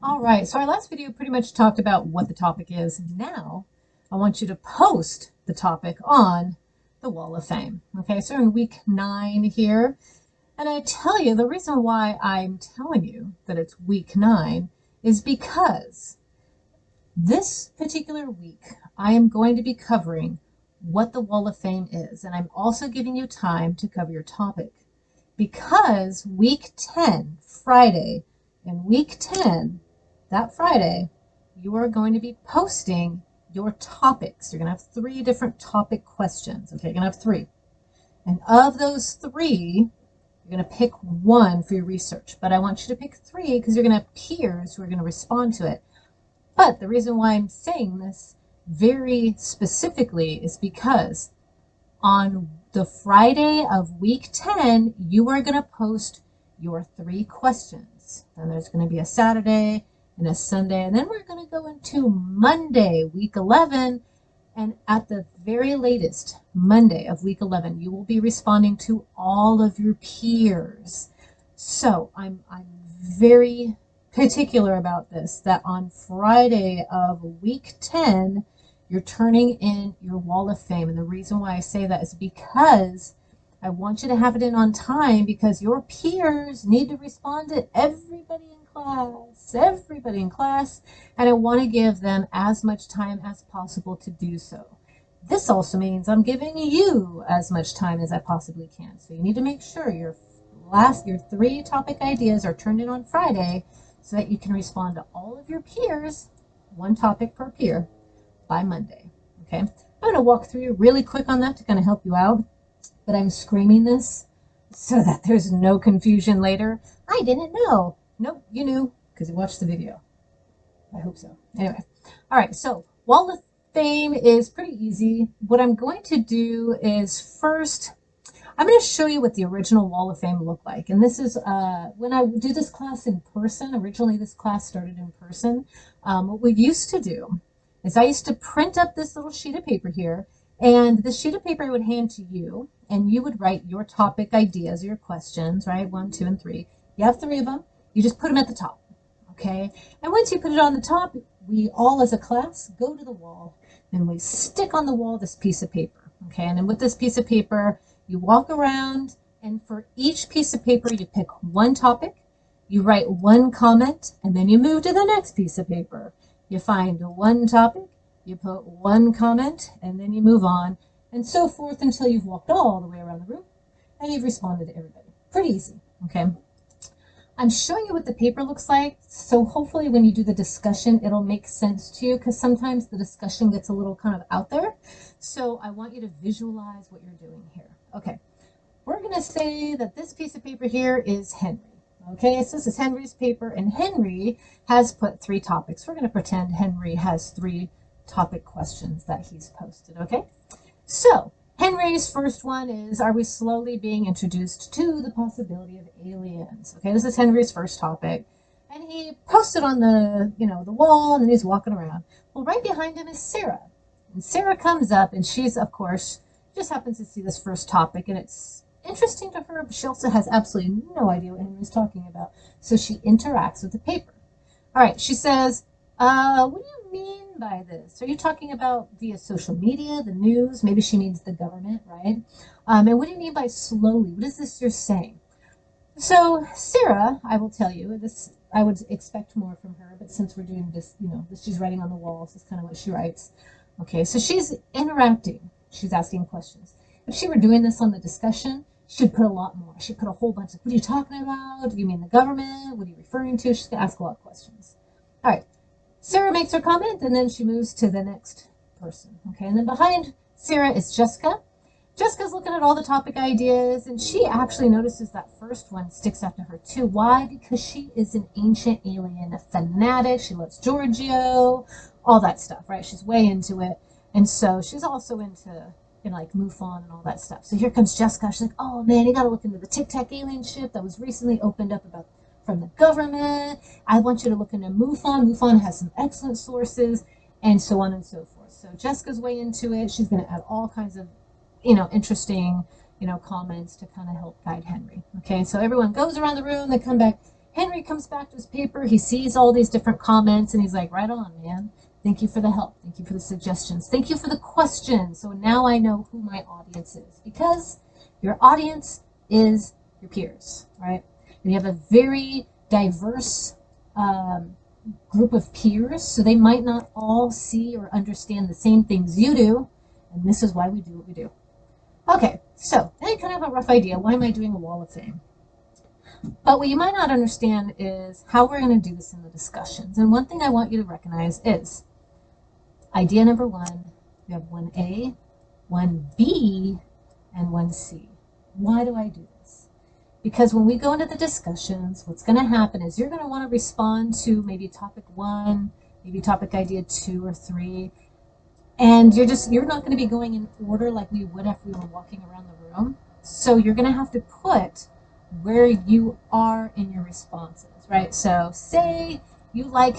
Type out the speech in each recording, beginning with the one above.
All right, so our last video pretty much talked about what the topic is. Now, I want you to post the topic on the Wall of Fame. Okay, so we're in week 9 here. And I tell you, the reason why I'm telling you that it's week 9 is because this particular week, I am going to be covering what the Wall of Fame is. And I'm also giving you time to cover your topic. Because week 10, Friday, and week 10, that Friday, you are going to be posting your topics. You're going to have 3 different topic questions. Okay, you're going to have 3. And of those 3, you're going to pick 1 for your research. But I want you to pick 3 because you're going to have peers who are going to respond to it. But the reason why I'm saying this very specifically is because on the Friday of week 10, you are going to post your 3 questions. Then there's going to be a Saturday and a Sunday, and then we're going to go into Monday, week 11, and at the very latest, Monday of week 11, you will be responding to all of your peers. So I'm very particular about this, that on Friday of week 10, you're turning in your Wall of Fame. And the reason why I say that is because I want you to have it in on time, because your peers need to respond to everybody in class, and I want to give them as much time as possible to do so. This also means I'm giving you as much time as I possibly can. So you need to make sure your 3 topic ideas are turned in on Friday so that you can respond to all of your peers, 1 topic per peer, by Monday. Okay, I'm going to walk through you really quick on that to kind of help you out, but I'm screaming this so that there's no confusion later. I didn't know. Nope, you knew because you watched the video. I hope so. Anyway, all right, so Wall of Fame is pretty easy. What I'm going to do is first, I'm going to show you what the original Wall of Fame looked like. And this is when I do this class in person. Originally, this class started in person. What we used to do is I used to print up this little sheet of paper here, and the sheet of paper I would hand to you, and you would write your topic ideas, your questions, right? 1, 2, and 3. You have 3 of them. You just put them at the top, okay? And once you put it on the top, we all as a class go to the wall, and we stick on the wall this piece of paper, okay? And then with this piece of paper, you walk around, and for each piece of paper, you pick 1 topic, you write 1 comment, and then you move to the next piece of paper. You find 1 topic, you put 1 comment, and then you move on, and so forth until you've walked all the way around the room and you've responded to everybody. Pretty easy, okay? I'm showing you what the paper looks like, so hopefully when you do the discussion, it'll make sense to you, because sometimes the discussion gets a little kind of out there. So I want you to visualize what you're doing here. Okay, we're going to say that this piece of paper here is Henry. Okay, so this is Henry's paper, and Henry has put 3 topics. We're going to pretend Henry has 3 topic questions that he's posted, okay? So, Henry's first one is, are we slowly being introduced to the possibility of aliens? Okay, this is Henry's first topic. And he posted on the, the wall, and he's walking around. Well, right behind him is Sarah. And Sarah comes up, and she's, of course, just happens to see this first topic, and it's interesting to her, but she also has absolutely no idea what Henry's talking about. So she interacts with the paper. All right, she says, what do you mean by this? Are you talking about via social media, the news? Maybe she means the government, right? And what do you mean by slowly? What is this you're saying? So Sarah, I will tell you, this I would expect more from her, but since we're doing this, this she's writing on the wall, this is kind of what she writes. Okay, so she's interacting. She's asking questions. If she were doing this on the discussion, she'd put a lot more. She'd put a whole bunch of, what are you talking about? Do you mean the government? What are you referring to? She's going to ask a lot of questions. All right. Sarah makes her comment, and then she moves to the next person. Okay, and then behind Sarah is Jessica. Jessica's looking at all the topic ideas, and she actually notices that first one sticks out to her too. Why? Because she is an ancient alien, a fanatic. She loves Giorgio, all that stuff, right? She's way into it. And so she's also into like MUFON and all that stuff. So here comes Jessica. She's like, oh man, you got to look into the Tic Tac alien ship that was recently opened up from the government. I want you to look into MUFON. MUFON has some excellent sources, and so on and so forth. So Jessica's way into it. She's going to add all kinds of, interesting, comments to kind of help guide Henry. Okay, so everyone goes around the room. They come back. Henry comes back to his paper. He sees all these different comments and he's like, right on, man. Thank you for the help. Thank you for the suggestions. Thank you for the questions. So now I know who my audience is, because your audience is your peers, right? And you have a very diverse group of peers, so they might not all see or understand the same things you do, and this is why we do what we do. Okay, so now you kind of have a rough idea. Why am I doing a wall of fame? But what you might not understand is how we're going to do this in the discussions. And one thing I want you to recognize is idea number one, we have 1A, 1B, and 1C. Why do I do this? Because when we go into the discussions, what's going to happen is you're going to want to respond to maybe topic 1, maybe topic idea 2 or 3, and you're not going to be going in order like we would if we were walking around the room. So you're going to have to put where you are in your responses, right? So say you like,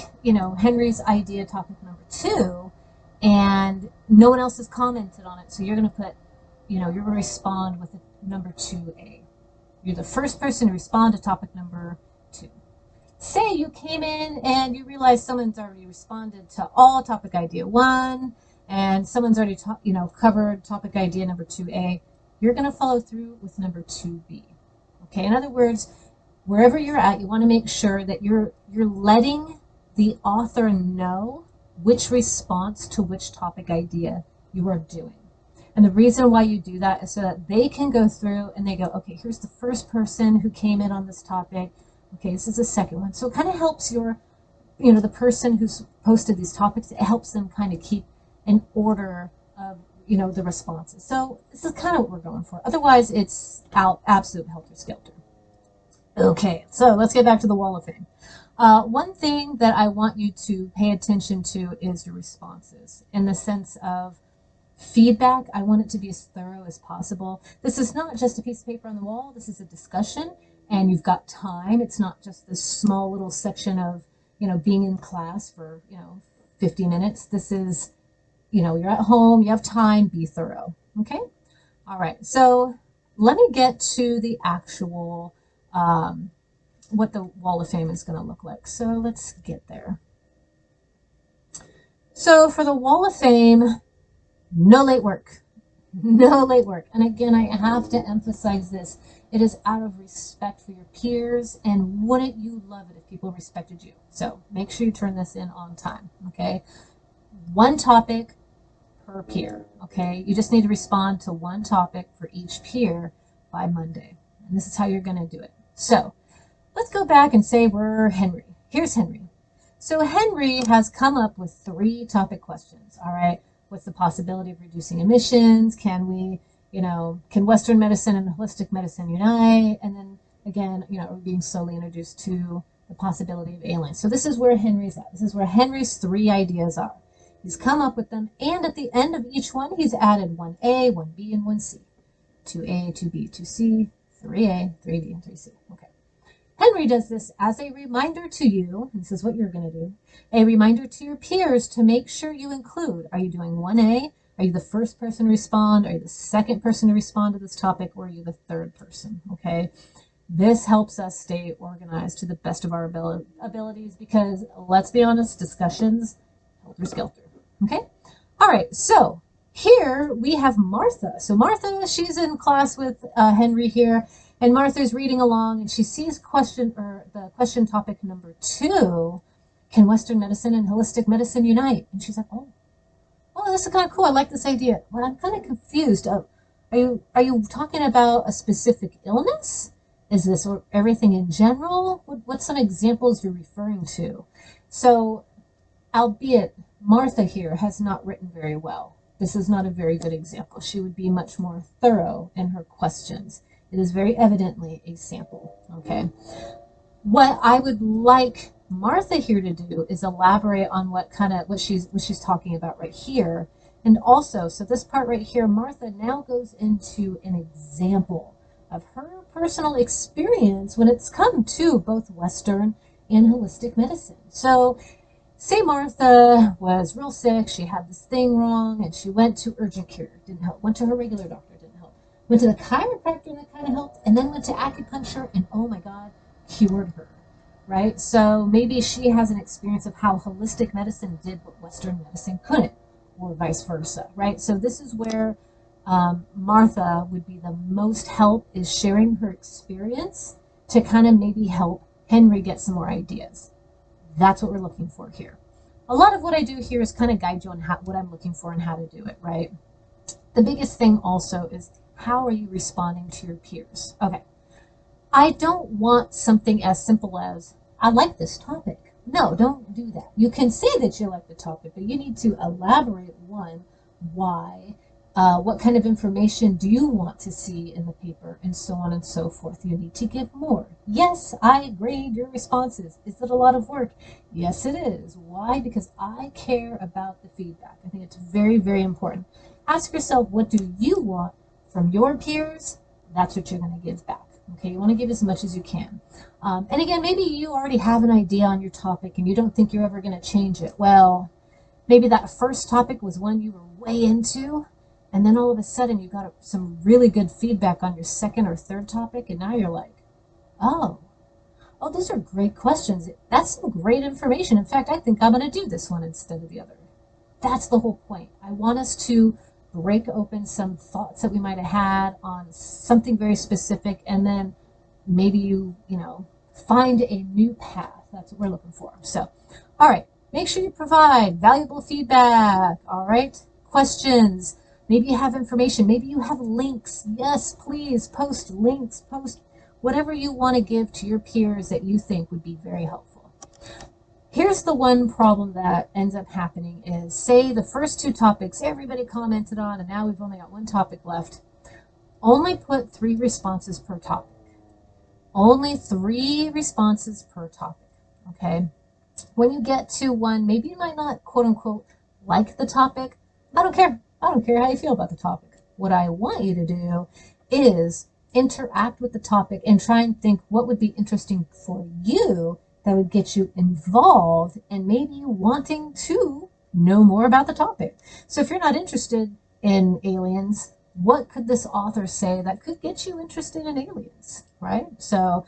Henry's idea topic number 2, and no one else has commented on it, so you're going to put, you're going to respond with number 2A. You're the first person to respond to topic number 2. Say you came in and you realize someone's already responded to all topic idea 1, and someone's already covered topic idea number 2A. You're going to follow through with number 2B. Okay, in other words, wherever you're at, you want to make sure that you're letting the author know which response to which topic idea you are doing. And the reason why you do that is so that they can go through and they go, okay, here's the first person who came in on this topic. Okay, this is the second one. So it kind of helps the person who's posted these topics, it helps them kind of keep an order of, the responses. So this is kind of what we're going for. Otherwise, it's absolute helter-skelter. Okay, so let's get back to the wall of fame. One thing that I want you to pay attention to is your responses, in the sense of feedback. I want it to be as thorough as possible. This is not just a piece of paper on the wall. This is a discussion, and you've got time. It's not just this small little section of, being in class for, 50 minutes. This is, you're at home, you have time, be thorough. Okay? All right. So let me get to the actual, what the wall of fame is going to look like. So let's get there. So for the wall of fame, no late work. No late work. And again, I have to emphasize this. It is out of respect for your peers, and wouldn't you love it if people respected you? So make sure you turn this in on time, okay? One topic per peer, okay? You just need to respond to one topic for each peer by Monday. And this is how you're going to do it. So let's go back and say we're Henry. Here's Henry. So Henry has come up with 3 topic questions, all right? What's the possibility of reducing emissions? Can we, can Western medicine and holistic medicine unite? And then again, we're being slowly introduced to the possibility of aliens. So this is where Henry's at. This is where Henry's 3 ideas are. He's come up with them, and at the end of each one, he's added 1A, 1B, and 1C. 2A, 2B, 2C, 3A, 3B, and 3C. Okay. Henry does this as a reminder to you, and this is what you're going to do, a reminder to your peers to make sure you include, are you doing 1A? Are you the first person to respond? Are you the second person to respond to this topic? Or are you the third person? Okay. This helps us stay organized to the best of our abilities, because let's be honest, discussions, helter-skelter. Okay. All right. So here we have Martha. So Martha, she's in class with Henry here. And Martha's reading along, and she sees the question topic number 2, can Western medicine and holistic medicine unite? And she's like, oh, this is kind of cool. I like this idea. But I'm kind of confused. Are you talking about a specific illness? Is this everything in general? What's some examples you're referring to? So, albeit Martha here has not written very well. This is not a very good example. She would be much more thorough in her questions. It is very evidently a sample, okay? What I would like Martha here to do is elaborate on what she's talking about right here. And also, so this part right here, Martha now goes into an example of her personal experience when it's come to both Western and holistic medicine. So say Martha was real sick, she had this thing wrong, and she went to urgent care, didn't help, went to her regular doctor, went to the chiropractor, that kind of helped, and then went to acupuncture, and oh my God, cured her. right? So maybe she has an experience of how holistic medicine did what Western medicine couldn't, or vice versa, right? So this is where Martha would be the most help, is sharing her experience to kind of maybe help Henry get some more ideas. That's what we're looking for here. A lot of what I do here is kind of guide you on what I'm looking for and how to do it, right? The biggest thing also is, how are you responding to your peers? Okay, I don't want something as simple as, I like this topic. No, don't do that. You can say that you like the topic, but you need to elaborate, one, why, what kind of information do you want to see in the paper, and so on and so forth. You need to give more. Yes, I grade your responses. Is it a lot of work? Yes, it is. Why? Because I care about the feedback. I think it's very, very important. Ask yourself, what do you want from your peers? That's what you're going to give back. Okay, you want to give as much as you can. And again, maybe you already have an idea on your topic and you don't think you're ever going to change it. Well, maybe that first topic was one you were way into, and then all of a sudden you got some really good feedback on your second or third topic, and now you're like, oh, those are great questions. That's some great information. In fact, I think I'm going to do this one instead of the other. That's the whole point. I want us to break open some thoughts that we might have had on something very specific, and then maybe you find a new path. That's what we're looking for. So, all right, make sure you provide valuable feedback. All right, questions. Maybe you have information. Maybe you have links. Yes, please post links, post whatever you want to give to your peers that you think would be very helpful. Here's the one problem that ends up happening is, say the first two topics everybody commented on, and now we've only got one topic left. Only put 3 responses per topic. Only 3 responses per topic, okay? When you get to one, maybe you might not, quote unquote, like the topic. I don't care. I don't care how you feel about the topic. What I want you to do is interact with the topic and try and think what would be interesting for you that would get you involved and maybe you wanting to know more about the topic. So if you're not interested in aliens, what could this author say that could get you interested in aliens, right? So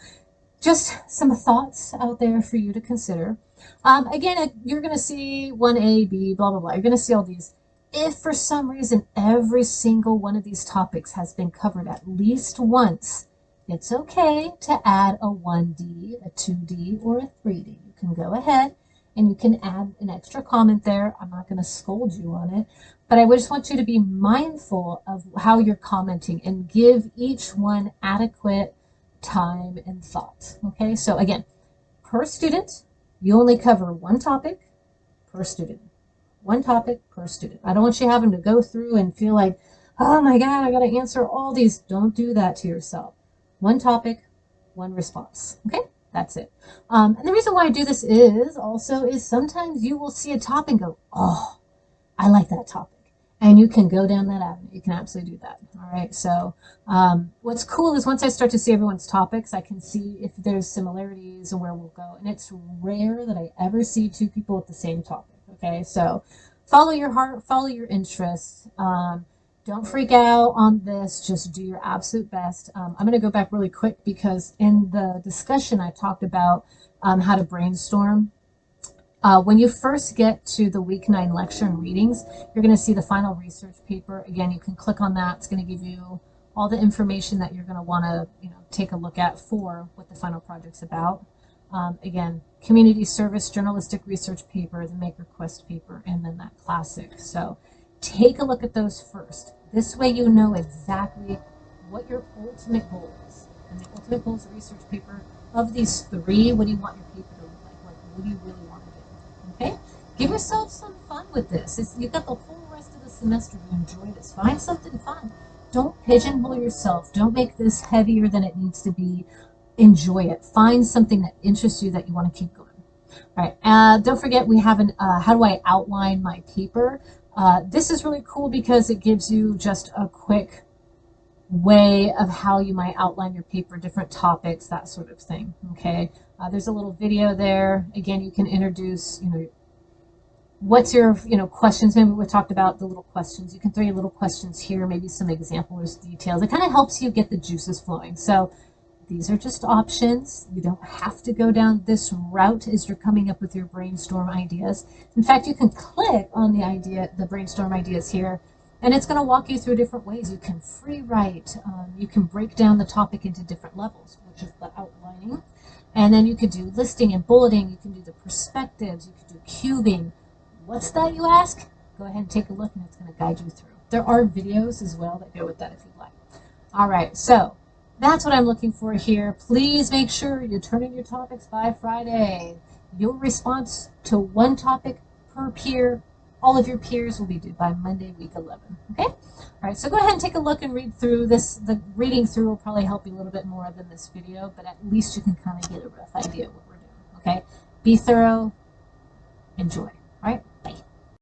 just some thoughts out there for you to consider. Again, you're going to see 1A, B, blah, blah, blah. You're going to see all these. If for some reason every single one of these topics has been covered at least once, it's okay to add a 1D, a 2D, or a 3D. You can go ahead and you can add an extra comment there. I'm not going to scold you on it, but I just want you to be mindful of how you're commenting and give each one adequate time and thought. Okay, so again, per student, you only cover one topic per student. One topic per student. I don't want you having to go through and feel like, oh my God, I got to answer all these. Don't do that to yourself. One topic, one response. Okay, that's it. And the reason why I do this is sometimes you will see a topic and go, oh, I like that topic. And you can go down that avenue. You can absolutely do that. All right. So what's cool is once I start to see everyone's topics, I can see if there's similarities and where we'll go. And it's rare that I ever see 2 people with the same topic. Okay. So follow your heart, follow your interests. Don't freak out on this. Just do your absolute best. I'm going to go back really quick because in the discussion I talked about how to brainstorm. When you first get to the week 9 lecture and readings, you're going to see the final research paper. Again, you can click on that. It's going to give you all the information that you're going to want to take a look at for what the final project's about. Again, community service, journalistic research paper, the Maker Quest paper, and then that classic. So take a look at those first. This way you know exactly what your ultimate goal is. And the ultimate goal is a research paper. Of these 3, what do you want your paper to look like? Like, what do you really want to do? Okay? Give yourself some fun with this. You've got the whole rest of the semester to enjoy this. Find something fun. Don't pigeonhole yourself. Don't make this heavier than it needs to be. Enjoy it. Find something that interests you that you want to keep going. All right. Don't forget we have an how do I outline my paper? This is really cool because it gives you just a quick way of how you might outline your paper, different topics, that sort of thing. Okay. There's a little video there. Again, you can introduce, what's your, questions. Maybe we talked about the little questions. You can throw your little questions here, maybe some examples, details. It kind of helps you get the juices flowing. So These are just options. You don't have to go down this route as you're coming up with your brainstorm ideas. In fact, you can click on the brainstorm ideas here, and it's going to walk you through different ways. You can free write. You can break down the topic into different levels, which is the outlining. And then you could do listing and bulleting. You can do the perspectives. You could do cubing. What's that, you ask? Go ahead and take a look, and it's going to guide you through. There are videos as well that go with that if you'd like. All right, so that's what I'm looking for here. Please make sure you turn in your topics by Friday. Your response to one topic per peer, all of your peers will be due by Monday, week 11. Okay? All right, so go ahead and take a look and read through this. The reading through will probably help you a little bit more than this video, but at least you can kind of get a rough idea of what we're doing. Okay? Be thorough. Enjoy. All right?